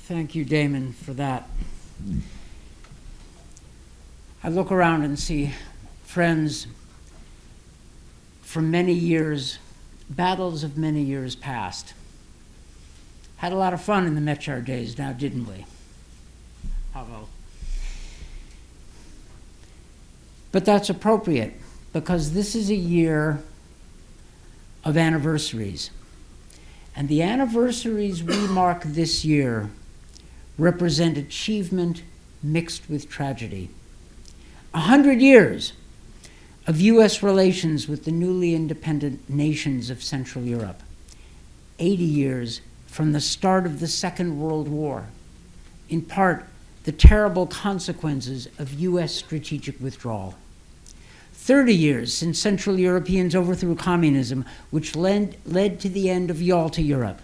Thank you, Damon, for that. I look around and see friends from many years, battles of many years past. Had a lot of fun in the Metzar days now, didn't we? Bravo. But that's appropriate, because this is a year of anniversaries. And the anniversaries we mark this year represent achievement mixed with tragedy. 100 years of U.S. relations with the newly independent nations of Central Europe. 80 years from the start of the Second World War. In part, the terrible consequences of U.S. strategic withdrawal. 30 years since Central Europeans overthrew communism, which led to the end of Yalta Europe.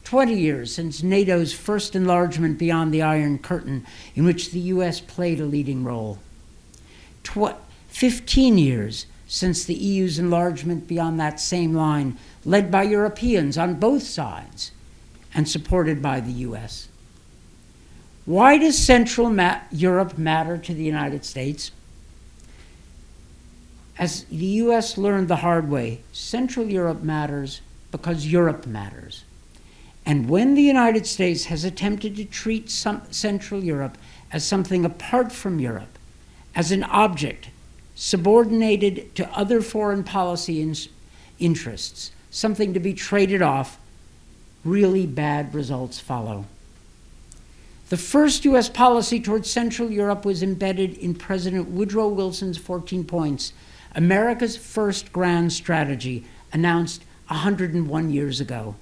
20 years since NATO's first enlargement beyond the Iron Curtain, in which the U.S. played a leading role. 15 years since the EU's enlargement beyond that same line, led by Europeans on both sides and supported by the U.S. Why does Central Europe matter to the United States? As the U.S. learned the hard way, Central Europe matters because Europe matters. And when the United States has attempted to treat Central Europe as something apart from Europe, as an object subordinated to other foreign policy interests, something to be traded off, really bad results follow. The first U.S. policy towards Central Europe was embedded in President Woodrow Wilson's 14 points, America's first grand strategy, announced 101 years ago.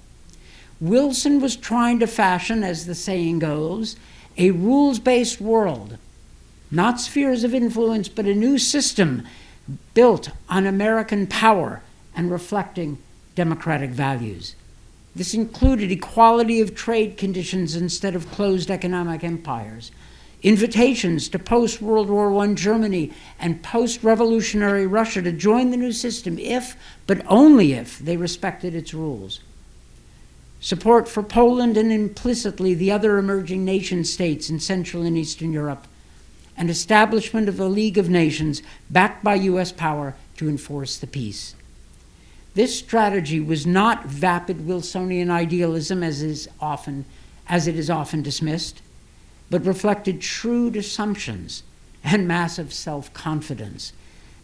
Wilson was trying to fashion, as the saying goes, a rules-based world, not spheres of influence, but a new system built on American power and reflecting democratic values. This included equality of trade conditions instead of closed economic empires, invitations to post-World War I Germany and post-revolutionary Russia to join the new system if, but only if, they respected its rules. Support for Poland and implicitly the other emerging nation states in Central and Eastern Europe, and establishment of a League of Nations backed by U.S. power to enforce the peace. This strategy was not vapid Wilsonian idealism as it is often dismissed, but reflected shrewd assumptions and massive self-confidence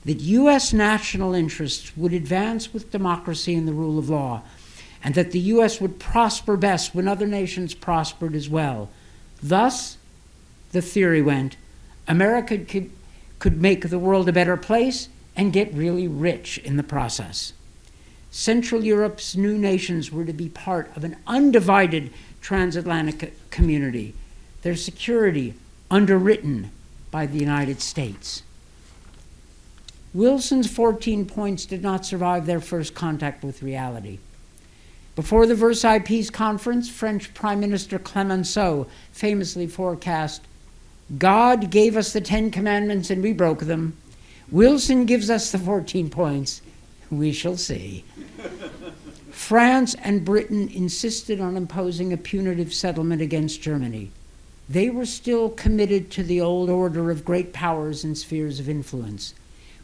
that U.S. national interests would advance with democracy and the rule of law, and that the U.S. would prosper best when other nations prospered as well. Thus, the theory went, America could make the world a better place and get really rich in the process. Central Europe's new nations were to be part of an undivided transatlantic community, their security underwritten by the United States. Wilson's 14 points did not survive their first contact with reality. Before the Versailles Peace Conference, French Prime Minister Clemenceau famously forecast, God gave us the 10 Commandments and we broke them. Wilson gives us the 14 points. We shall see. France and Britain insisted on imposing a punitive settlement against Germany. They were still committed to the old order of great powers and spheres of influence.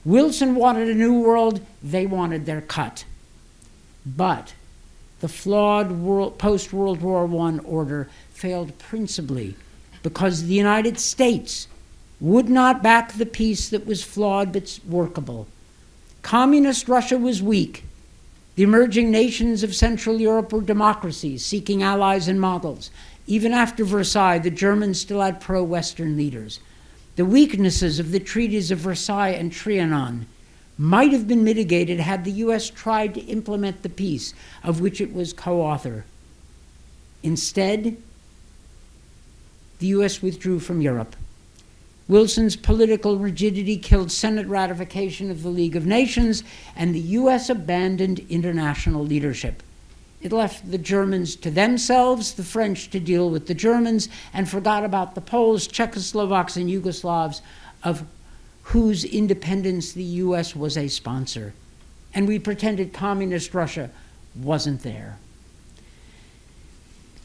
Wilson wanted a new world. They wanted their cut. But the flawed post-World War I order failed principally because the United States would not back the peace that was flawed but workable. Communist Russia was weak. The emerging nations of Central Europe were democracies seeking allies and models. Even after Versailles, the Germans still had pro-Western leaders. The weaknesses of the treaties of Versailles and Trianon might have been mitigated had the U.S. tried to implement the peace of which it was co-author. Instead, the U.S. withdrew from Europe. Wilson's political rigidity killed Senate ratification of the League of Nations, and the U.S. abandoned international leadership. It left the Germans to themselves, the French to deal with the Germans, and forgot about the Poles, Czechoslovaks, and Yugoslavs, of whose independence the U.S. was a sponsor. And we pretended communist Russia wasn't there.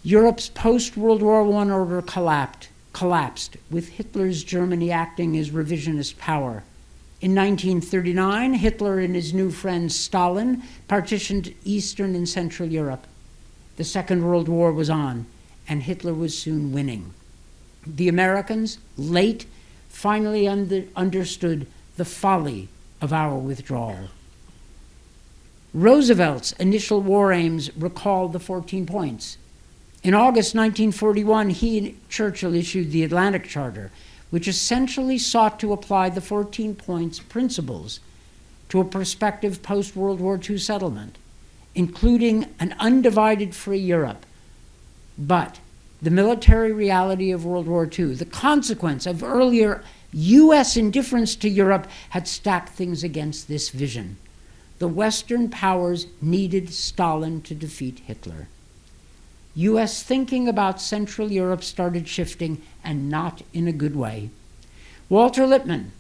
Europe's post-World War I order collapsed, with Hitler's Germany acting as revisionist power. In 1939, Hitler and his new friend Stalin partitioned Eastern and Central Europe. The Second World War was on, and Hitler was soon winning. The Americans, late, finally understood the folly of our withdrawal. Roosevelt's initial war aims recalled the 14 points. In August 1941, he and Churchill issued the Atlantic Charter, which essentially sought to apply the 14 points principles to a prospective post-World War II settlement, including an undivided free Europe. But the military reality of World War II, the consequence of earlier U.S. indifference to Europe, had stacked things against this vision. The Western powers needed Stalin to defeat Hitler. U.S. thinking about Central Europe started shifting, and not in a good way. Walter Lippmann,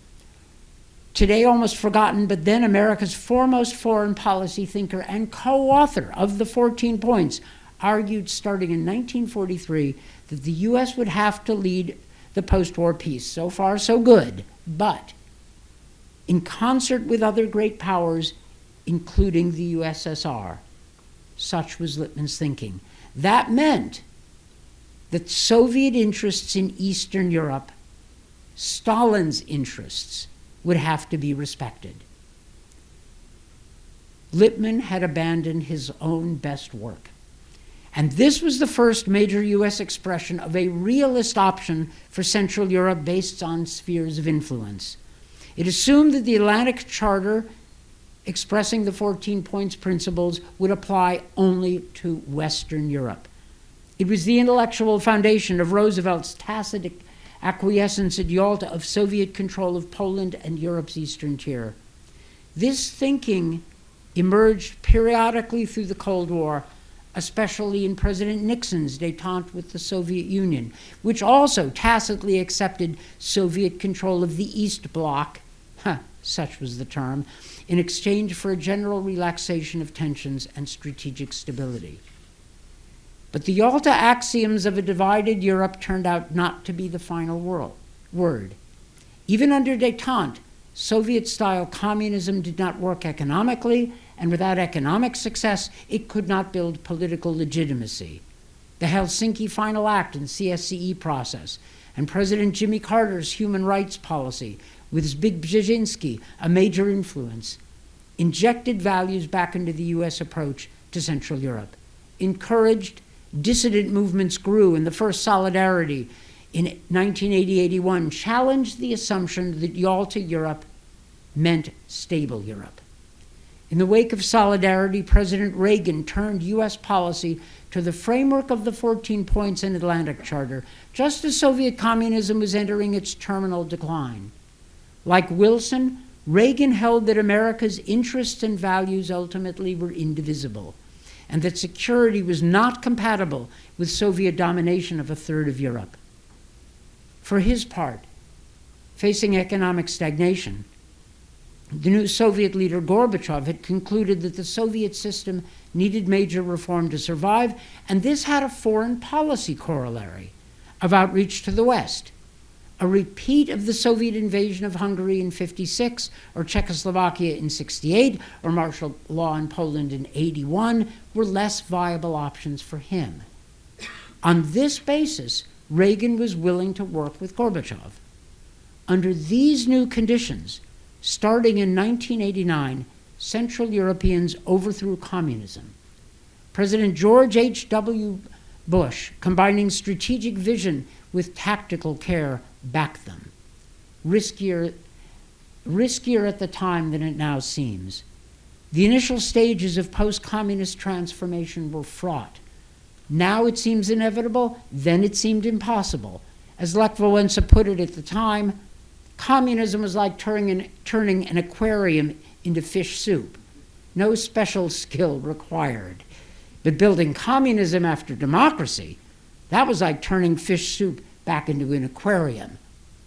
today almost forgotten, but then America's foremost foreign policy thinker and co-author of the 14 points, argued starting in 1943 that the U.S. would have to lead the post-war peace. So far, so good, but in concert with other great powers, including the USSR. Such was Lippmann's thinking. That meant that Soviet interests in Eastern Europe, Stalin's interests, would have to be respected. Lippmann had abandoned his own best work. And this was the first major U.S. expression of a realist option for Central Europe based on spheres of influence. It assumed that the Atlantic Charter, expressing the 14 points principles, would apply only to Western Europe. It was the intellectual foundation of Roosevelt's tacit acquiescence at Yalta of Soviet control of Poland and Europe's eastern tier. This thinking emerged periodically through the Cold War, especially in President Nixon's détente with the Soviet Union, which also tacitly accepted Soviet control of the East Bloc, such was the term, in exchange for a general relaxation of tensions and strategic stability. But the Yalta axioms of a divided Europe turned out not to be the final word. Even under détente, Soviet-style communism did not work economically, and without economic success, it could not build political legitimacy. The Helsinki Final Act and CSCE process, and President Jimmy Carter's human rights policy, with Zbigniew Brzezinski, a major influence, injected values back into the U.S. approach to Central Europe. Encouraged, dissident movements grew, and the first Solidarity in 1980-81 challenged the assumption that Yalta Europe meant stable Europe. In the wake of Solidarity, President Reagan turned U.S. policy to the framework of the 14 points in Atlantic Charter, just as Soviet communism was entering its terminal decline. Like Wilson, Reagan held that America's interests and values ultimately were indivisible, and that security was not compatible with Soviet domination of a third of Europe. For his part, facing economic stagnation, the new Soviet leader Gorbachev had concluded that the Soviet system needed major reform to survive, and this had a foreign policy corollary of outreach to the West. A repeat of the Soviet invasion of Hungary in 1956, or Czechoslovakia in 1968, or martial law in Poland in 1981 were less viable options for him. On this basis, Reagan was willing to work with Gorbachev. Under these new conditions, starting in 1989, Central Europeans overthrew communism. President George H.W. Bush, combining strategic vision with tactical care, backed them. Riskier at the time than it now seems. The initial stages of post-communist transformation were fraught. Now it seems inevitable, then it seemed impossible. As Lech Wałęsa put it at the time, communism was like turning an aquarium into fish soup. No special skill required. But building communism after democracy, that was like turning fish soup back into an aquarium.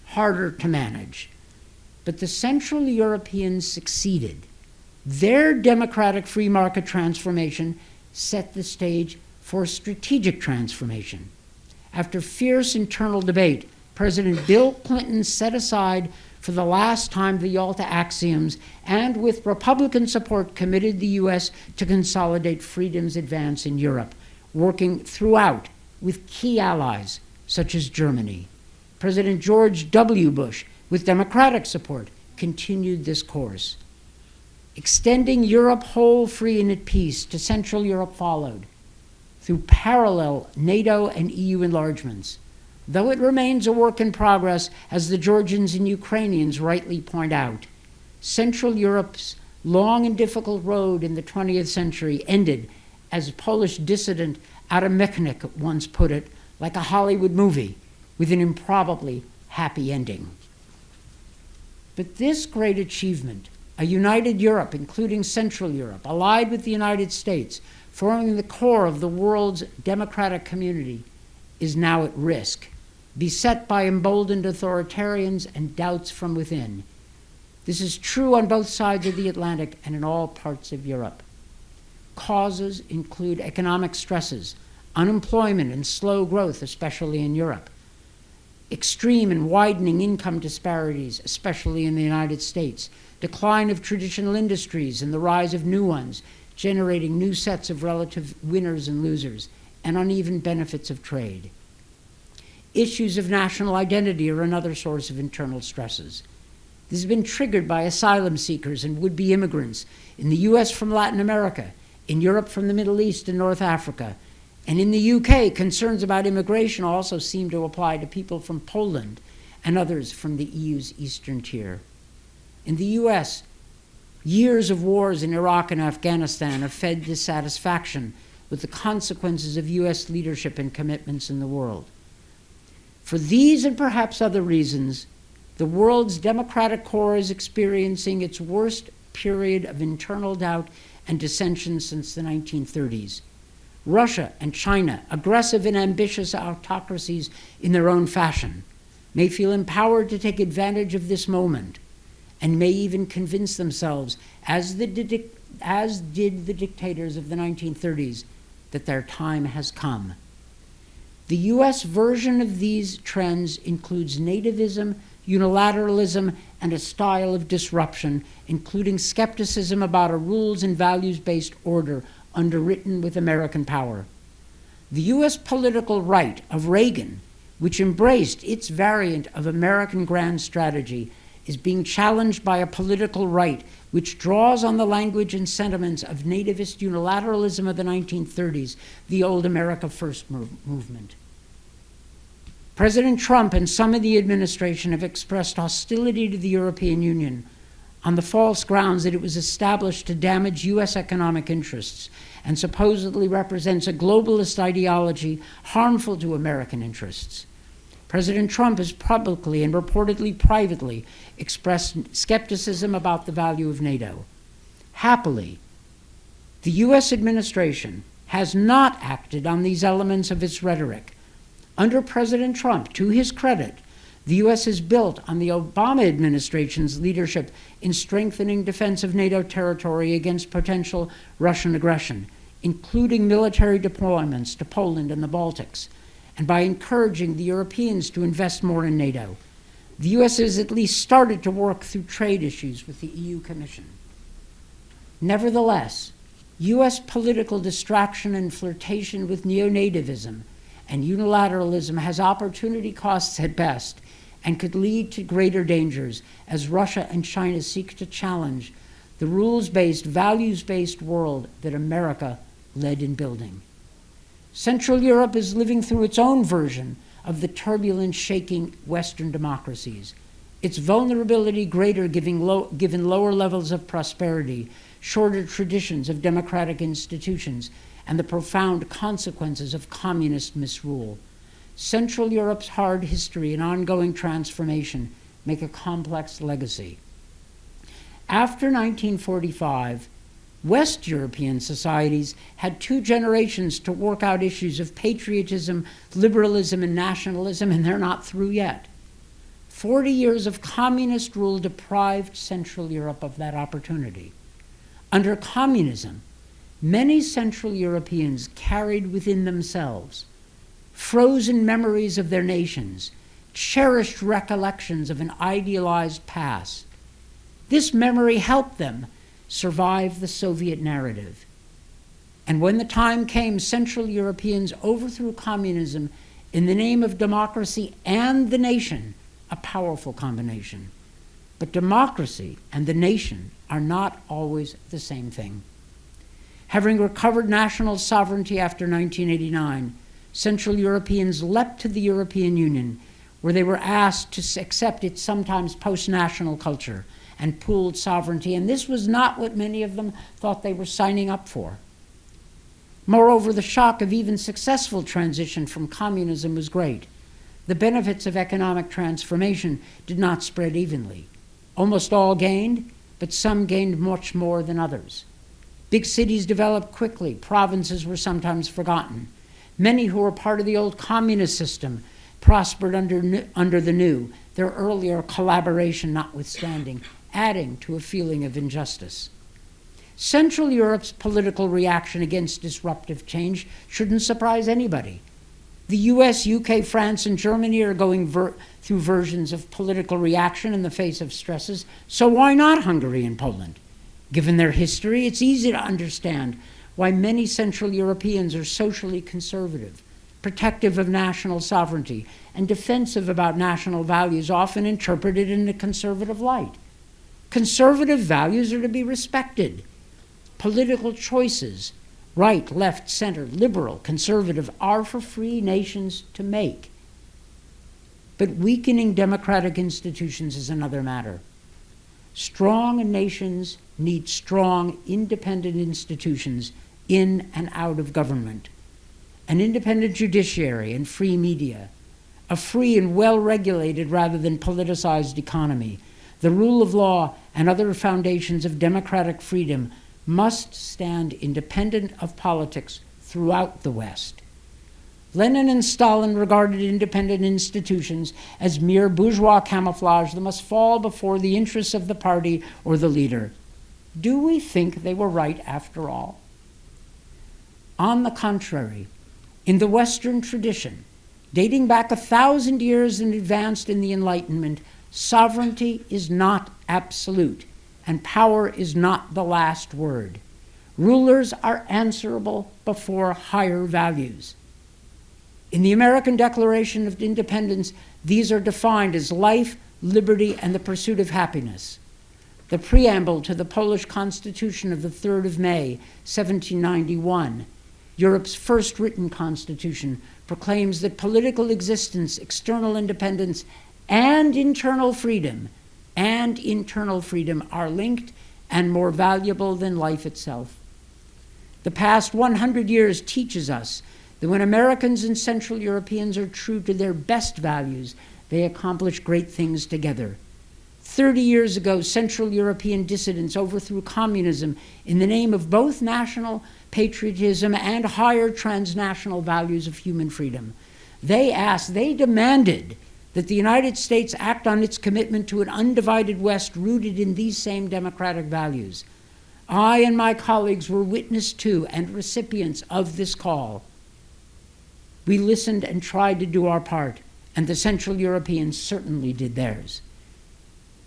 Harder to manage. But the Central Europeans succeeded. Their democratic free market transformation set the stage for strategic transformation. After fierce internal debate, President Bill Clinton set aside for the last time the Yalta axioms and, with Republican support, committed the U.S. to consolidate freedom's advance in Europe, working throughout with key allies such as Germany. President George W. Bush, with Democratic support, continued this course. Extending Europe whole, free, and at peace to Central Europe followed, through parallel NATO and EU enlargements. Though it remains a work in progress, as the Georgians and Ukrainians rightly point out, Central Europe's long and difficult road in the 20th century ended, as Polish dissident Adam Michnik once put it, like a Hollywood movie with an improbably happy ending. But this great achievement, a united Europe, including Central Europe, allied with the United States, forming the core of the world's democratic community, is now at risk, beset by emboldened authoritarians and doubts from within. This is true on both sides of the Atlantic and in all parts of Europe. Causes include economic stresses, unemployment and slow growth, especially in Europe, extreme and widening income disparities, especially in the United States, decline of traditional industries and the rise of new ones, generating new sets of relative winners and losers, and uneven benefits of trade. Issues of national identity are another source of internal stresses. This has been triggered by asylum seekers and would-be immigrants in the US from Latin America, in Europe from the Middle East and North Africa, and in the UK, concerns about immigration also seem to apply to people from Poland and others from the EU's eastern tier. In the US, years of wars in Iraq and Afghanistan have fed dissatisfaction with the consequences of US leadership and commitments in the world. For these and perhaps other reasons, the world's democratic core is experiencing its worst period of internal doubt and dissension since the 1930s. Russia and China, aggressive and ambitious autocracies in their own fashion, may feel empowered to take advantage of this moment and may even convince themselves, as did the dictators of the 1930s, that their time has come. The US version of these trends includes nativism, unilateralism, and a style of disruption, including skepticism about a rules and values-based order underwritten with American power. The US political right of Reagan, which embraced its variant of American grand strategy, is being challenged by a political right which draws on the language and sentiments of nativist unilateralism of the 1930s, the old America First movement. President Trump and some of the administration have expressed hostility to the European Union on the false grounds that it was established to damage US economic interests and supposedly represents a globalist ideology harmful to American interests. President Trump has publicly and reportedly privately expressed skepticism about the value of NATO. Happily, the US administration has not acted on these elements of its rhetoric. Under President Trump, to his credit, the US has built on the Obama administration's leadership in strengthening defense of NATO territory against potential Russian aggression, including military deployments to Poland and the Baltics, and by encouraging the Europeans to invest more in NATO. The US has at least started to work through trade issues with the EU Commission. Nevertheless, US political distraction and flirtation with neonativism and unilateralism has opportunity costs at best and could lead to greater dangers as Russia and China seek to challenge the rules-based, values-based world that America led in building. Central Europe is living through its own version of the turbulent, shaking Western democracies. Its vulnerability greater given lower levels of prosperity, shorter traditions of democratic institutions, and the profound consequences of communist misrule. Central Europe's hard history and ongoing transformation make a complex legacy. After 1945, West European societies had 2 generations to work out issues of patriotism, liberalism, and nationalism, and they're not through yet. 40 years of communist rule deprived Central Europe of that opportunity. Under communism, Many Central Europeans carried within themselves frozen memories of their nations, cherished recollections of an idealized past. This memory helped them survive the Soviet narrative. And when the time came, Central Europeans overthrew communism in the name of democracy and the nation, a powerful combination. But democracy and the nation are not always the same thing. Having recovered national sovereignty after 1989, Central Europeans leapt to the European Union, where they were asked to accept its sometimes post-national culture and pooled sovereignty, and this was not what many of them thought they were signing up for. Moreover, the shock of even successful transition from communism was great. The benefits of economic transformation did not spread evenly. Almost all gained, but some gained much more than others. Big cities developed quickly. Provinces were sometimes forgotten. Many who were part of the old communist system prospered under the new, their earlier collaboration notwithstanding, adding to a feeling of injustice. Central Europe's political reaction against disruptive change shouldn't surprise anybody. The US, UK, France, and Germany are going through versions of political reaction in the face of stresses, so why not Hungary and Poland? Given their history, it's easy to understand why many Central Europeans are socially conservative, protective of national sovereignty, and defensive about national values often interpreted in a conservative light. Conservative values are to be respected. Political choices, right, left, center, liberal, conservative, are for free nations to make. But weakening democratic institutions is another matter. Strong nations need strong, independent institutions in and out of government, an independent judiciary and free media, a free and well-regulated rather than politicized economy, the rule of law, and other foundations of democratic freedom must stand independent of politics throughout the West. Lenin and Stalin regarded independent institutions as mere bourgeois camouflage that must fall before the interests of the party or the leader. Do we think they were right after all? On the contrary, in the Western tradition, dating back 1,000 years and advanced in the Enlightenment, sovereignty is not absolute, and power is not the last word. Rulers are answerable before higher values. In the American Declaration of Independence, these are defined as life, liberty, and the pursuit of happiness. The preamble to the Polish Constitution of the 3rd of May, 1791, Europe's first written constitution, proclaims that political existence, external independence, and internal freedom are linked and more valuable than life itself. The past 100 years teaches us that when Americans and Central Europeans are true to their best values, they accomplish great things together. 30 years ago, Central European dissidents overthrew communism in the name of both national patriotism and higher transnational values of human freedom. They demanded that the United States act on its commitment to an undivided West rooted in these same democratic values. I and my colleagues were witness to and recipients of this call. We listened and tried to do our part, and the Central Europeans certainly did theirs.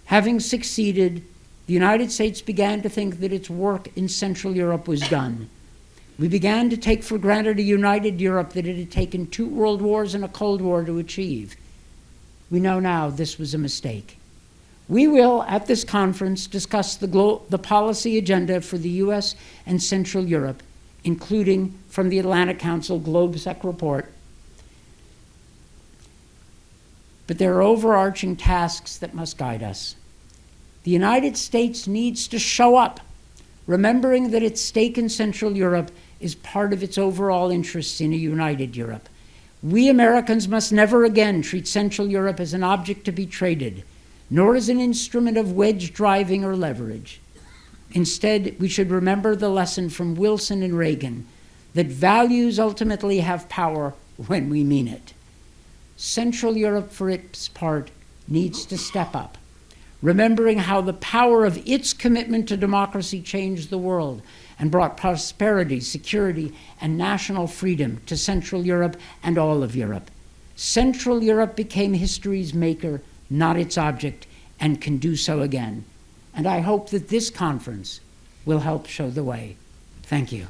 Having succeeded, the United States began to think that its work in Central Europe was done. We began to take for granted a united Europe that it had taken 2 world wars and a Cold War to achieve. We know now this was a mistake. We will, at this conference, discuss the policy agenda for the US and Central Europe, including from the Atlantic Council GLOBSEC report. But there are overarching tasks that must guide us. The United States needs to show up, remembering that its stake in Central Europe is part of its overall interests in a united Europe. We Americans must never again treat Central Europe as an object to be traded, nor as an instrument of wedge driving or leverage. Instead, we should remember the lesson from Wilson and Reagan, that values ultimately have power when we mean it. Central Europe, for its part, needs to step up, remembering how the power of its commitment to democracy changed the world, and brought prosperity, security, and national freedom to Central Europe and all of Europe. Central Europe became history's maker, not its object, and can do so again. And I hope that this conference will help show the way. Thank you.